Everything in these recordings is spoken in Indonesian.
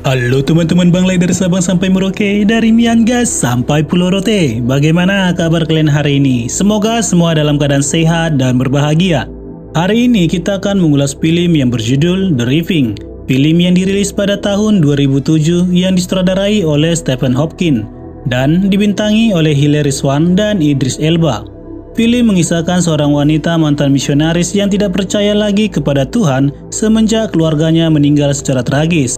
Halo teman-teman Banglai dari Sabang sampai Merauke, dari Miangas sampai Pulau Rote. Bagaimana kabar kalian hari ini? Semoga semua dalam keadaan sehat dan berbahagia. Hari ini kita akan mengulas film yang berjudul The Raving. Film yang dirilis pada tahun 2007 yang disutradarai oleh Stephen Hopkins dan dibintangi oleh Hilary Swank dan Idris Elba. Film mengisahkan seorang wanita mantan misionaris yang tidak percaya lagi kepada Tuhan semenjak keluarganya meninggal secara tragis.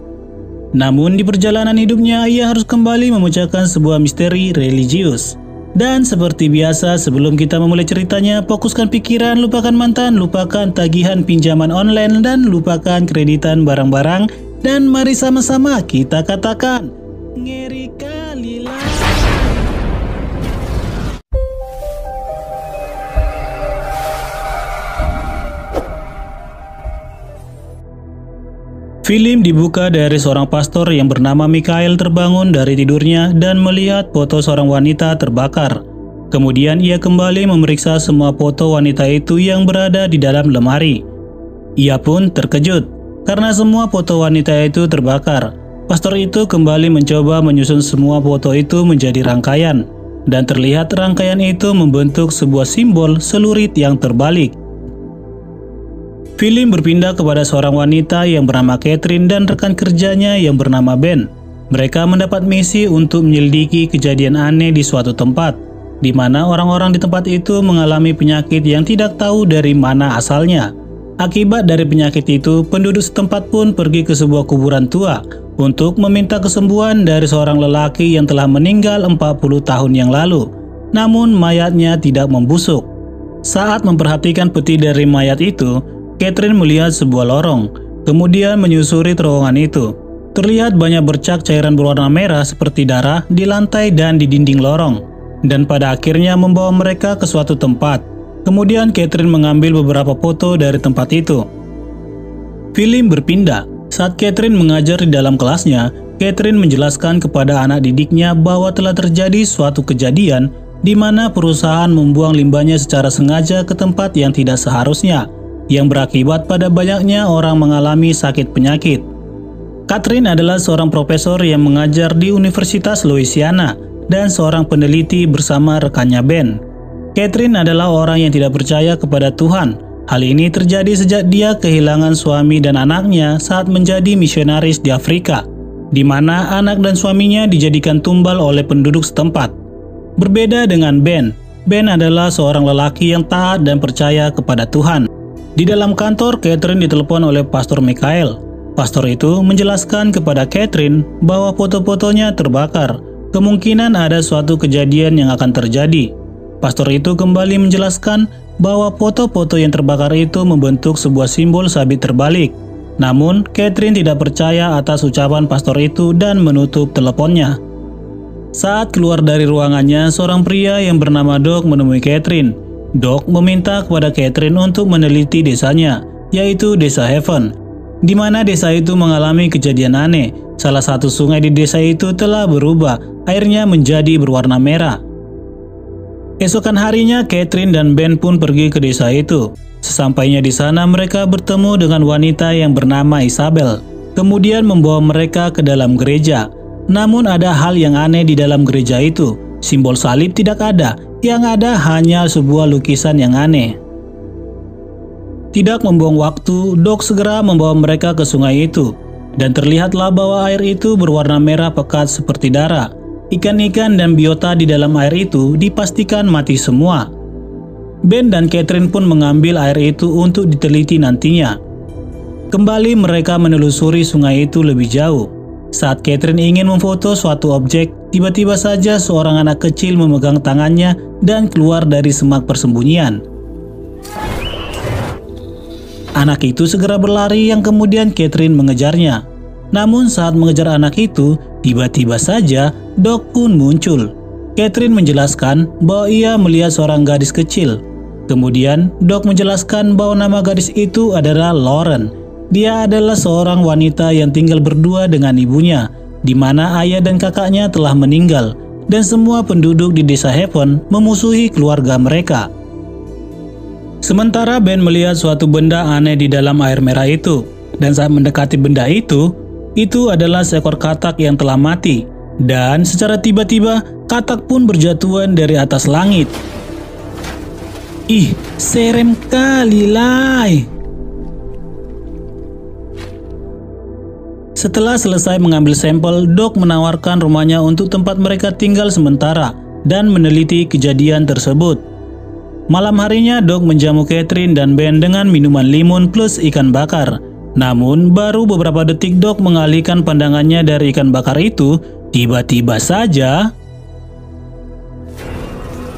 Namun di perjalanan hidupnya ia harus kembali memecahkan sebuah misteri religius. Dan seperti biasa, sebelum kita memulai ceritanya, fokuskan pikiran, lupakan mantan, lupakan tagihan pinjaman online, dan lupakan kreditan barang-barang. Dan mari sama-sama kita katakan, ngeri kali lah. Film dibuka dari seorang pastor yang bernama Mikhail terbangun dari tidurnya dan melihat foto seorang wanita terbakar. Kemudian ia kembali memeriksa semua foto wanita itu yang berada di dalam lemari. Ia pun terkejut karena semua foto wanita itu terbakar. Pastor itu kembali mencoba menyusun semua foto itu menjadi rangkaian, dan terlihat rangkaian itu membentuk sebuah simbol selurit yang terbalik. Film berpindah kepada seorang wanita yang bernama Catherine dan rekan kerjanya yang bernama Ben. Mereka mendapat misi untuk menyelidiki kejadian aneh di suatu tempat, di mana orang-orang di tempat itu mengalami penyakit yang tidak tahu dari mana asalnya. Akibat dari penyakit itu, penduduk setempat pun pergi ke sebuah kuburan tua untuk meminta kesembuhan dari seorang lelaki yang telah meninggal 40 tahun yang lalu. Namun mayatnya tidak membusuk. Saat memperhatikan peti dari mayat itu, Catherine melihat sebuah lorong, kemudian menyusuri terowongan itu. Terlihat banyak bercak cairan berwarna merah seperti darah di lantai dan di dinding lorong, dan pada akhirnya membawa mereka ke suatu tempat. Kemudian Catherine mengambil beberapa foto dari tempat itu. Film berpindah. Saat Catherine mengajar di dalam kelasnya, Catherine menjelaskan kepada anak didiknya bahwa telah terjadi suatu kejadian di mana perusahaan membuang limbahnya secara sengaja ke tempat yang tidak seharusnya, yang berakibat pada banyaknya orang mengalami sakit penyakit. Catherine adalah seorang profesor yang mengajar di Universitas Louisiana dan seorang peneliti bersama rekannya Ben. Catherine adalah orang yang tidak percaya kepada Tuhan. Hal ini terjadi sejak dia kehilangan suami dan anaknya saat menjadi misionaris di Afrika, di mana anak dan suaminya dijadikan tumbal oleh penduduk setempat. Berbeda dengan Ben, Ben adalah seorang lelaki yang taat dan percaya kepada Tuhan. Di dalam kantor, Catherine ditelepon oleh Pastor Mikhail. Pastor itu menjelaskan kepada Catherine bahwa foto-fotonya terbakar. Kemungkinan ada suatu kejadian yang akan terjadi. Pastor itu kembali menjelaskan bahwa foto-foto yang terbakar itu membentuk sebuah simbol sabit terbalik. Namun, Catherine tidak percaya atas ucapan pastor itu dan menutup teleponnya. Saat keluar dari ruangannya, seorang pria yang bernama Doc menemui Catherine. Doc meminta kepada Catherine untuk meneliti desanya, yaitu Desa Heaven, di mana desa itu mengalami kejadian aneh. Salah satu sungai di desa itu telah berubah, airnya menjadi berwarna merah. Esokan harinya, Catherine dan Ben pun pergi ke desa itu. Sesampainya di sana, mereka bertemu dengan wanita yang bernama Isabel, kemudian membawa mereka ke dalam gereja. Namun ada hal yang aneh di dalam gereja itu. Simbol salib tidak ada, yang ada hanya sebuah lukisan yang aneh. Tidak membuang waktu, Doc segera membawa mereka ke sungai itu, dan terlihatlah bahwa air itu berwarna merah pekat seperti darah. Ikan-ikan dan biota di dalam air itu dipastikan mati semua. Ben dan Catherine pun mengambil air itu untuk diteliti nantinya. Kembali mereka menelusuri sungai itu lebih jauh. Saat Catherine ingin memfoto suatu objek, tiba-tiba saja seorang anak kecil memegang tangannya dan keluar dari semak persembunyian. Anak itu segera berlari yang kemudian Catherine mengejarnya. Namun saat mengejar anak itu, tiba-tiba saja Doc pun muncul. Catherine menjelaskan bahwa ia melihat seorang gadis kecil. Kemudian Doc menjelaskan bahwa nama gadis itu adalah Lauren. Dia adalah seorang wanita yang tinggal berdua dengan ibunya, di mana ayah dan kakaknya telah meninggal, dan semua penduduk di desa Heaven memusuhi keluarga mereka. Sementara Ben melihat suatu benda aneh di dalam air merah itu. Dan saat mendekati benda itu adalah seekor katak yang telah mati. Dan secara tiba-tiba, katak pun berjatuhan dari atas langit. Ih, serem kali Lai. Setelah selesai mengambil sampel, Doc menawarkan rumahnya untuk tempat mereka tinggal sementara dan meneliti kejadian tersebut. Malam harinya, Doc menjamu Catherine dan Ben dengan minuman limun plus ikan bakar. Namun, baru beberapa detik Doc mengalihkan pandangannya dari ikan bakar itu, tiba-tiba saja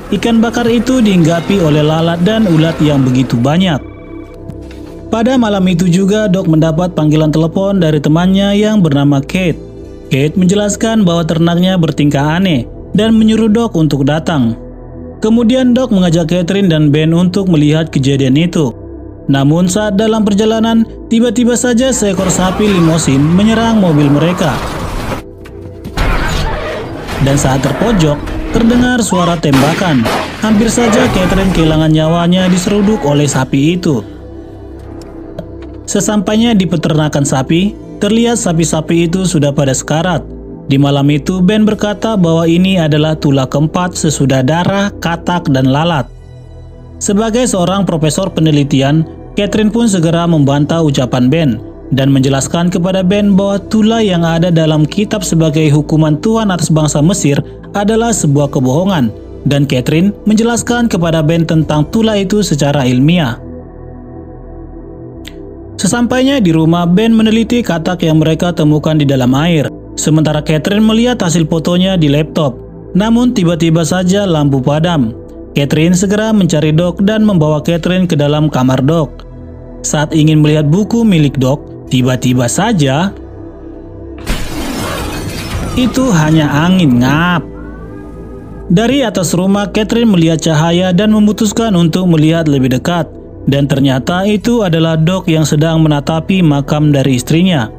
ikan bakar itu dihinggapi oleh lalat dan ulat yang begitu banyak. Pada malam itu juga, Doc mendapat panggilan telepon dari temannya yang bernama Kate. Kate menjelaskan bahwa ternaknya bertingkah aneh dan menyuruh Doc untuk datang. Kemudian Doc mengajak Catherine dan Ben untuk melihat kejadian itu. Namun saat dalam perjalanan, tiba-tiba saja seekor sapi limosin menyerang mobil mereka. Dan saat terpojok, terdengar suara tembakan. Hampir saja Catherine kehilangan nyawanya diseruduk oleh sapi itu. Sesampainya di peternakan sapi, terlihat sapi-sapi itu sudah pada sekarat. Di malam itu, Ben berkata bahwa ini adalah tulah keempat sesudah darah, katak, dan lalat. Sebagai seorang profesor penelitian, Catherine pun segera membantah ucapan Ben dan menjelaskan kepada Ben bahwa tulah yang ada dalam kitab sebagai hukuman Tuhan atas bangsa Mesir adalah sebuah kebohongan, dan Catherine menjelaskan kepada Ben tentang tulah itu secara ilmiah. Sesampainya di rumah, Ben meneliti katak yang mereka temukan di dalam air. Sementara Catherine melihat hasil fotonya di laptop. Namun tiba-tiba saja lampu padam. Catherine segera mencari Doc dan membawa Catherine ke dalam kamar Doc. Saat ingin melihat buku milik Doc, tiba-tiba saja itu hanya angin ngap. Dari atas rumah, Catherine melihat cahaya dan memutuskan untuk melihat lebih dekat. Dan ternyata itu adalah Doc yang sedang menatapi makam dari istrinya.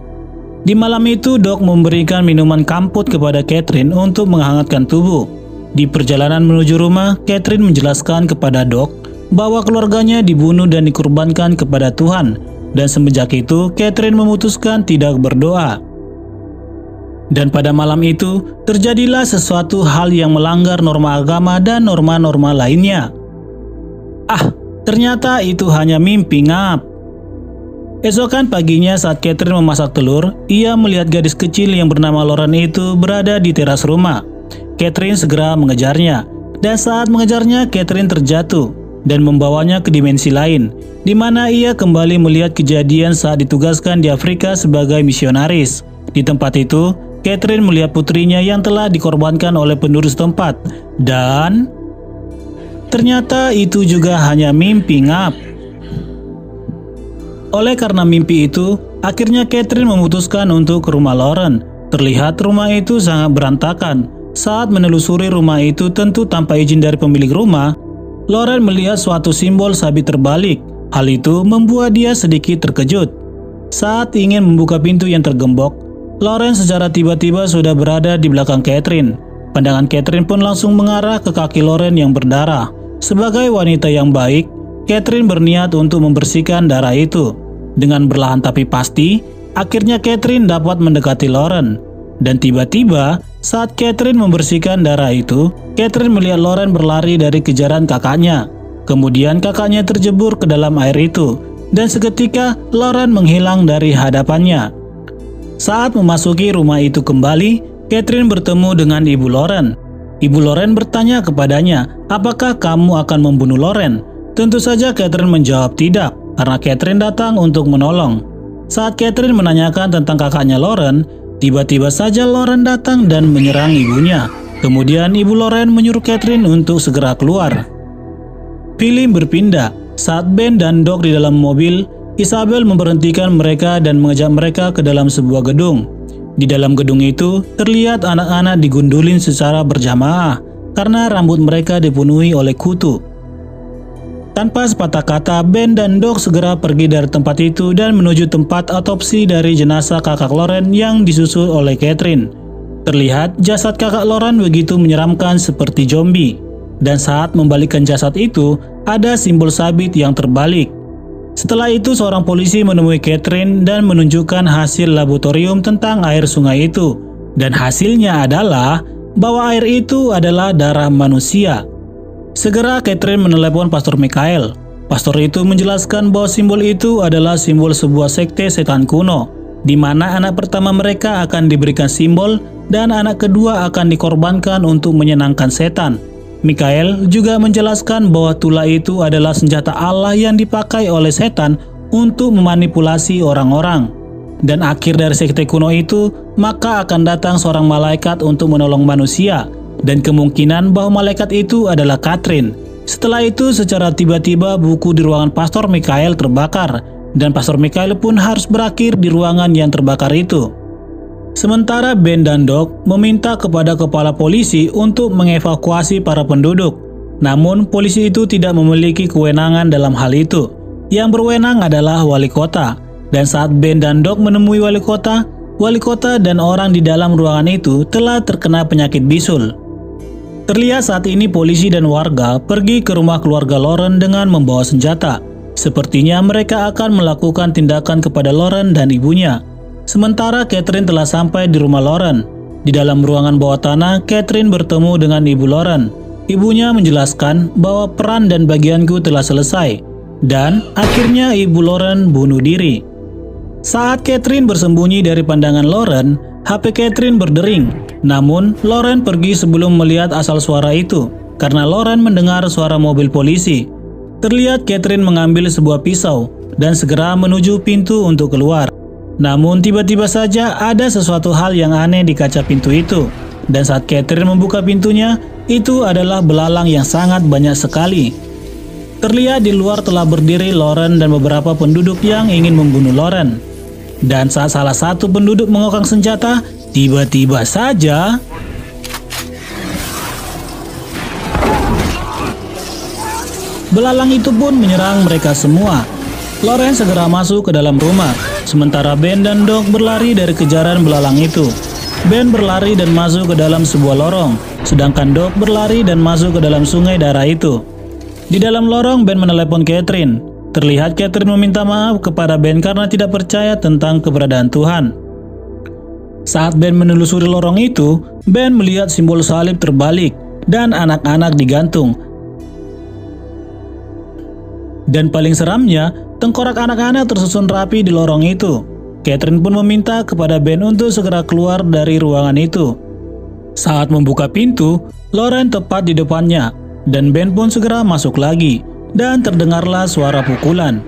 Di malam itu, Doc memberikan minuman kamput kepada Catherine untuk menghangatkan tubuh. Di perjalanan menuju rumah, Catherine menjelaskan kepada Doc bahwa keluarganya dibunuh dan dikurbankan kepada Tuhan. Dan semenjak itu, Catherine memutuskan tidak berdoa. Dan pada malam itu, terjadilah sesuatu hal yang melanggar norma agama dan norma-norma lainnya. Ternyata itu hanya mimpi ngap. Esokan paginya saat Catherine memasak telur, ia melihat gadis kecil yang bernama Lauren itu berada di teras rumah. Catherine segera mengejarnya, dan saat mengejarnya Catherine terjatuh dan membawanya ke dimensi lain, di mana ia kembali melihat kejadian saat ditugaskan di Afrika sebagai misionaris. Di tempat itu, Catherine melihat putrinya yang telah dikorbankan oleh penduduk setempat, dan ternyata itu juga hanya mimpi ngap. Oleh karena mimpi itu, akhirnya Catherine memutuskan untuk ke rumah Lauren. Terlihat rumah itu sangat berantakan. Saat menelusuri rumah itu tentu tanpa izin dari pemilik rumah, Lauren melihat suatu simbol sabit terbalik. Hal itu membuat dia sedikit terkejut. Saat ingin membuka pintu yang tergembok, Lauren secara tiba-tiba sudah berada di belakang Catherine. Pandangan Catherine pun langsung mengarah ke kaki Lauren yang berdarah. Sebagai wanita yang baik, Catherine berniat untuk membersihkan darah itu. Dengan perlahan tapi pasti, akhirnya Catherine dapat mendekati Lauren. Dan tiba-tiba, saat Catherine membersihkan darah itu, Catherine melihat Lauren berlari dari kejaran kakaknya. Kemudian kakaknya terjebur ke dalam air itu, dan seketika Lauren menghilang dari hadapannya. Saat memasuki rumah itu kembali, Catherine bertemu dengan ibu Lauren. Ibu Lauren bertanya kepadanya, apakah kamu akan membunuh Lauren? Tentu saja Catherine menjawab tidak, karena Catherine datang untuk menolong. Saat Catherine menanyakan tentang kakaknya Lauren, tiba-tiba saja Lauren datang dan menyerang ibunya. Kemudian ibu Lauren menyuruh Catherine untuk segera keluar. Film berpindah. Saat Ben dan Doc di dalam mobil, Isabel memberhentikan mereka dan mengajak mereka ke dalam sebuah gedung. Di dalam gedung itu, terlihat anak-anak digundulin secara berjamaah karena rambut mereka dipenuhi oleh kutu. Tanpa sepatah kata, Ben dan Doc segera pergi dari tempat itu dan menuju tempat otopsi dari jenazah kakak Lauren yang disusul oleh Catherine. Terlihat jasad kakak Lauren begitu menyeramkan seperti zombie. Dan saat membalikkan jasad itu, ada simbol sabit yang terbalik. Setelah itu seorang polisi menemui Catherine dan menunjukkan hasil laboratorium tentang air sungai itu. Dan hasilnya adalah bahwa air itu adalah darah manusia. Segera Catherine menelepon Pastor Michael. Pastor itu menjelaskan bahwa simbol itu adalah simbol sebuah sekte setan kuno, di mana anak pertama mereka akan diberikan simbol dan anak kedua akan dikorbankan untuk menyenangkan setan. Michael juga menjelaskan bahwa tulah itu adalah senjata Allah yang dipakai oleh setan untuk memanipulasi orang-orang. Dan akhir dari sekte kuno itu, maka akan datang seorang malaikat untuk menolong manusia, dan kemungkinan bahwa malaikat itu adalah Catherine. Setelah itu, secara tiba-tiba buku di ruangan Pastor Michael terbakar, dan Pastor Michael pun harus berakhir di ruangan yang terbakar itu. Sementara Ben dan Doc meminta kepada kepala polisi untuk mengevakuasi para penduduk. Namun, polisi itu tidak memiliki kewenangan dalam hal itu. Yang berwenang adalah wali kota. Dan saat Ben dan Doc menemui wali kota dan orang di dalam ruangan itu telah terkena penyakit bisul. Terlihat saat ini polisi dan warga pergi ke rumah keluarga Lauren dengan membawa senjata. Sepertinya mereka akan melakukan tindakan kepada Lauren dan ibunya. Sementara Catherine telah sampai di rumah Lauren. Di dalam ruangan bawah tanah, Catherine bertemu dengan ibu Lauren. Ibunya menjelaskan bahwa peran dan bagianku telah selesai. Dan akhirnya ibu Lauren bunuh diri. Saat Catherine bersembunyi dari pandangan Lauren, HP Catherine berdering. Namun, Lauren pergi sebelum melihat asal suara itu, karena Lauren mendengar suara mobil polisi. Terlihat Catherine mengambil sebuah pisau dan segera menuju pintu untuk keluar. Namun, tiba-tiba saja ada sesuatu hal yang aneh di kaca pintu itu. Dan saat Catherine membuka pintunya, itu adalah belalang yang sangat banyak sekali. Terlihat di luar telah berdiri Lauren dan beberapa penduduk yang ingin membunuh Lauren. Dan saat salah satu penduduk mengokang senjata, tiba-tiba saja belalang itu pun menyerang mereka semua. Lauren segera masuk ke dalam rumah, sementara Ben dan Doc berlari dari kejaran belalang itu. Ben berlari dan masuk ke dalam sebuah lorong, sedangkan Doc berlari dan masuk ke dalam sungai darah itu. Di dalam lorong, Ben menelepon Catherine. Terlihat Catherine meminta maaf kepada Ben karena tidak percaya tentang keberadaan Tuhan. Saat Ben menelusuri lorong itu, Ben melihat simbol salib terbalik dan anak-anak digantung. Dan paling seramnya, tengkorak anak-anak tersusun rapi di lorong itu. Catherine pun meminta kepada Ben untuk segera keluar dari ruangan itu. Saat membuka pintu, Lauren tepat di depannya, dan Ben pun segera masuk lagi. Dan terdengarlah suara pukulan.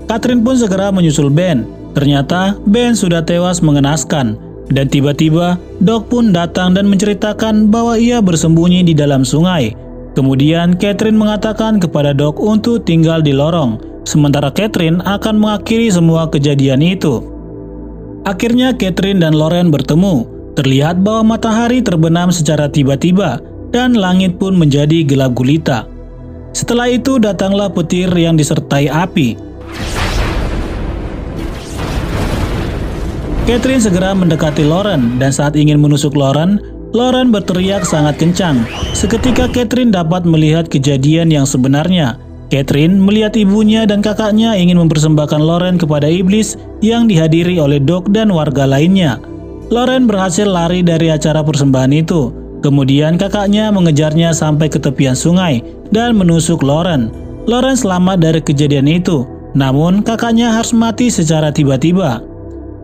Catherine pun segera menyusul Ben. Ternyata Ben sudah tewas mengenaskan. Dan tiba-tiba Doc pun datang dan menceritakan bahwa ia bersembunyi di dalam sungai. Kemudian Catherine mengatakan kepada Doc untuk tinggal di lorong, sementara Catherine akan mengakhiri semua kejadian itu. Akhirnya Catherine dan Lauren bertemu. Terlihat bahwa matahari terbenam secara tiba-tiba dan langit pun menjadi gelap gulita. Setelah itu datanglah petir yang disertai api. Catherine segera mendekati Lauren dan saat ingin menusuk Lauren berteriak sangat kencang. Seketika Catherine dapat melihat kejadian yang sebenarnya. Catherine melihat ibunya dan kakaknya ingin mempersembahkan Lauren kepada iblis yang dihadiri oleh Doc dan warga lainnya. Lauren berhasil lari dari acara persembahan itu. Kemudian kakaknya mengejarnya sampai ke tepian sungai dan menusuk Lauren. Lauren selamat dari kejadian itu, namun kakaknya harus mati secara tiba-tiba.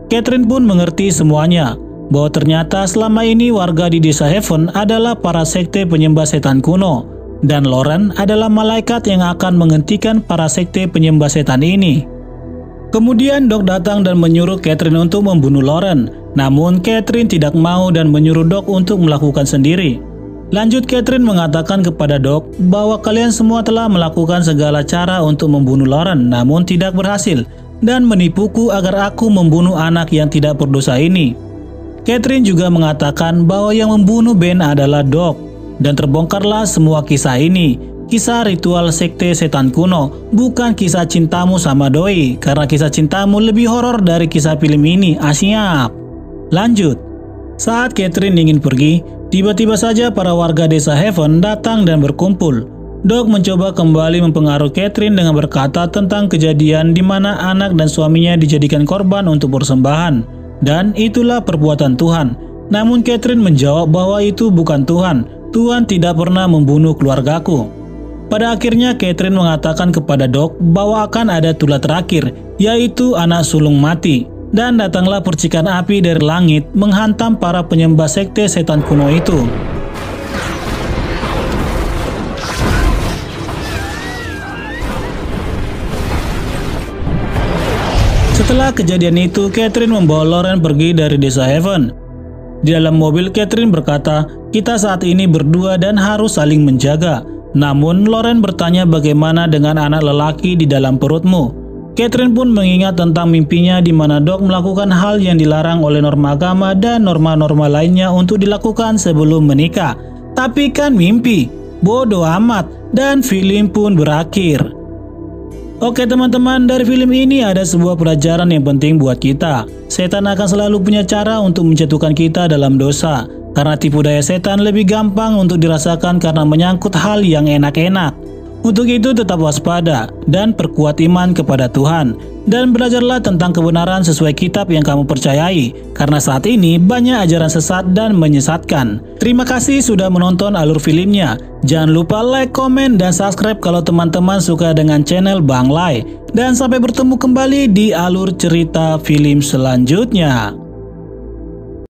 Catherine pun mengerti semuanya, bahwa ternyata selama ini warga di desa Heaven adalah para sekte penyembah setan kuno, dan Lauren adalah malaikat yang akan menghentikan para sekte penyembah setan ini. Kemudian Doc datang dan menyuruh Catherine untuk membunuh Lauren. Namun Catherine tidak mau dan menyuruh Doc untuk melakukan sendiri. Lanjut Catherine mengatakan kepada Doc bahwa kalian semua telah melakukan segala cara untuk membunuh Lauren namun tidak berhasil dan menipuku agar aku membunuh anak yang tidak berdosa ini. Catherine juga mengatakan bahwa yang membunuh Ben adalah Doc dan terbongkarlah semua kisah ini. Kisah ritual sekte setan kuno, bukan kisah cintamu sama doi, karena kisah cintamu lebih horor dari kisah film ini. Asyap. Lanjut, saat Catherine ingin pergi, tiba-tiba saja para warga desa Heaven datang dan berkumpul. Doc mencoba kembali mempengaruhi Catherine dengan berkata tentang kejadian di mana anak dan suaminya dijadikan korban untuk persembahan. Dan itulah perbuatan Tuhan. Namun Catherine menjawab bahwa itu bukan Tuhan. Tuhan tidak pernah membunuh keluargaku. Pada akhirnya Catherine mengatakan kepada Doc bahwa akan ada tulah terakhir, yaitu anak sulung mati. Dan datanglah percikan api dari langit menghantam para penyembah sekte setan kuno itu. Setelah kejadian itu, Catherine membawa Lauren pergi dari desa Heaven. Di dalam mobil, Catherine berkata, "Kita saat ini berdua dan harus saling menjaga." Namun, Lauren bertanya bagaimana dengan anak lelaki di dalam perutmu. Catherine pun mengingat tentang mimpinya di mana Doc melakukan hal yang dilarang oleh norma agama dan norma-norma lainnya untuk dilakukan sebelum menikah. Tapi kan mimpi, bodoh amat, dan film pun berakhir. Oke teman-teman, dari film ini ada sebuah pelajaran yang penting buat kita. Setan akan selalu punya cara untuk menjatuhkan kita dalam dosa. Karena tipu daya setan lebih gampang untuk dirasakan karena menyangkut hal yang enak-enak. Untuk itu tetap waspada dan perkuat iman kepada Tuhan. Dan belajarlah tentang kebenaran sesuai kitab yang kamu percayai. Karena saat ini banyak ajaran sesat dan menyesatkan. Terima kasih sudah menonton alur filmnya. Jangan lupa like, komen, dan subscribe kalau teman-teman suka dengan channel Bang Lai. Dan sampai bertemu kembali di alur cerita film selanjutnya.